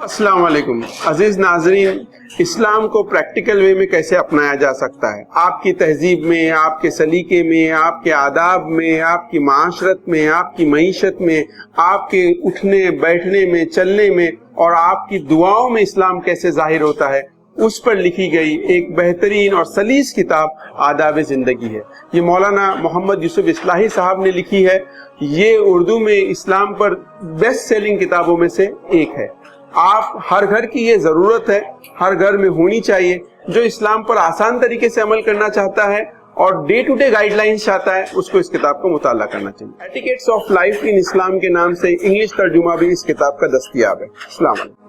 अस्सलाम वालेकुम अजीज नाजरीन, इस्लाम को प्रैक्टिकल वे में कैसे अपनाया जा सकता है आपकी तहजीब में, आपके सलीके में, आपके आदाब में, आपकी माशरत में, आपकी मईशत में, आपके उठने बैठने में, चलने में और आपकी दुआओं में इस्लाम कैसे जाहिर होता है, उस पर लिखी गई एक बेहतरीन और सलीस किताब आदाब ज़िंदगी है। ये मौलाना मोहम्मद यूसुफ इस्लाही साहब ने लिखी है। ये उर्दू में इस्लाम पर बेस्ट सेलिंग किताबों में से एक है। आप हर घर की ये ज़रूरत है, हर घर में होनी चाहिए। जो इस्लाम पर आसान तरीके से अमल करना चाहता है और डे टू डे गाइडलाइंस चाहता है, उसको इस किताब का मुताला करना चाहिए। एटिकेट्स ऑफ लाइफ इन इस्लाम के नाम से इंग्लिश तर्जुमा भी इस किताब का दस्तयाब है। अस्सलाम वालेकुम।